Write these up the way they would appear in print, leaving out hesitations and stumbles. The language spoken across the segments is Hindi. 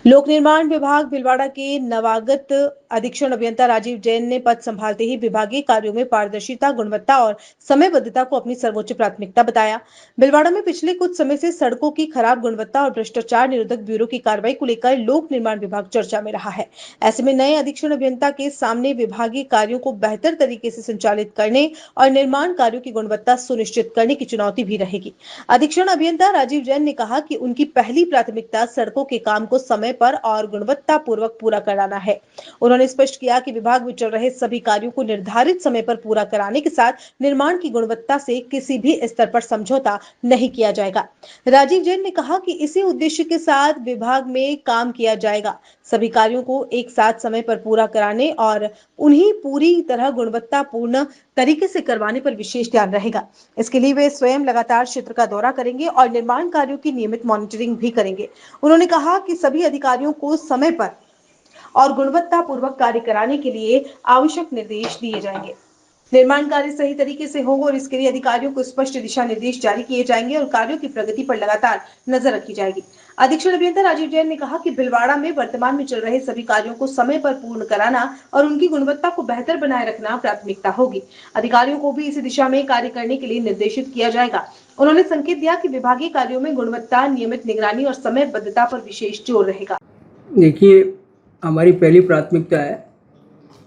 लोक निर्माण विभाग भीलवाड़ा के नवागत अधीक्षण अभियंता राजीव जैन ने पद संभालते ही विभागीय कार्यों में पारदर्शिता, गुणवत्ता और समयबद्धता को अपनी सर्वोच्च प्राथमिकता बताया। भीलवाड़ा में पिछले कुछ समय से सड़कों की खराब गुणवत्ता और भ्रष्टाचार निरोधक ब्यूरो की कार्रवाई को लेकर लोक निर्माण विभाग चर्चा में रहा है। ऐसे में नए अधीक्षण अभियंता के सामने विभागीय कार्यों को बेहतर तरीके से संचालित करने और निर्माण कार्यों की गुणवत्ता सुनिश्चित करने की चुनौती भी रहेगी। अधीक्षण अभियंता राजीव जैन ने कहा कि उनकी पहली प्राथमिकता सड़कों के काम को समय पर और गुणवत्ता पूर्वक पूरा कराना है। उन्होंने स्पष्ट किया कि विभाग में चल रहे सभी कार्यों को निर्धारित समय पर पूरा कराने के साथ निर्माण की गुणवत्ता से किसी भी स्तर पर समझौता नहीं किया जाएगा। राजीव जैन ने कहा कि इसी उद्देश्य के साथ विभाग में काम किया जाएगा। सभी कार्यों को एक साथ समय पर पूरा कराने और उन्हें पूरी तरह गुणवत्तापूर्ण तरीके से करवाने पर विशेष ध्यान रहेगा। इसके लिए वे स्वयं लगातार क्षेत्र का दौरा करेंगे और निर्माण कार्यों की नियमित मॉनिटरिंग भी करेंगे। उन्होंने कहा कि सभी अधिकारियों को समय पर और गुणवत्तापूर्वक कार्य कराने के लिए आवश्यक निर्देश दिए जाएंगे। निर्माण कार्य सही तरीके से हो और इसके लिए अधिकारियों को स्पष्ट दिशा निर्देश जारी किए जाएंगे और कार्यों की प्रगति पर लगातार नजर रखी जाएगी। अधीक्षण अभियंता राजीव जैन ने कहा कि भीलवाड़ा में वर्तमान में चल रहे सभी कार्यों को समय पर पूर्ण कराना और उनकी गुणवत्ता को बेहतर बनाए रखना प्राथमिकता होगी। अधिकारियों को भी इसी दिशा में कार्य करने के लिए निर्देशित किया जाएगा। उन्होंने संकेत दिया कि विभागीय कार्यों में गुणवत्ता, नियमित निगरानी और समयबद्धता पर विशेष जोर रहेगा। देखिए, हमारी पहली प्राथमिकता है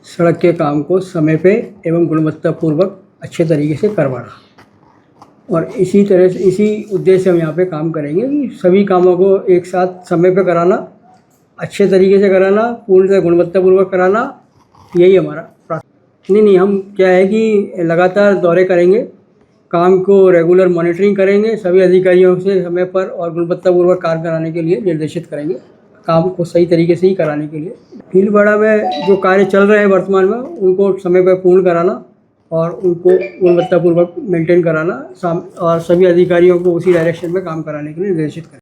सड़क के काम को समय पे एवं गुणवत्तापूर्वक अच्छे तरीके से करवाना, और इसी तरह से इसी उद्देश्य से हम यहाँ पे काम करेंगे कि सभी कामों को एक साथ समय पे कराना, अच्छे तरीके से कराना, पूर्णतः गुणवत्तापूर्वक कराना, यही हमारा प्राथमिकता। नहीं, हम क्या है कि लगातार दौरे करेंगे, काम को रेगुलर मॉनिटरिंग करेंगे, सभी अधिकारियों से समय पर और गुणवत्तापूर्वक कार्य कराने के लिए निर्देशित करेंगे, काम को सही तरीके से ही कराने के लिए। भीलवाड़ा में जो कार्य चल रहे हैं वर्तमान में, उनको समय पर पूर्ण कराना और उनको गुणवत्तापूर्वक मेंटेन कराना और सभी अधिकारियों को उसी डायरेक्शन में काम कराने के लिए निर्देशित करें।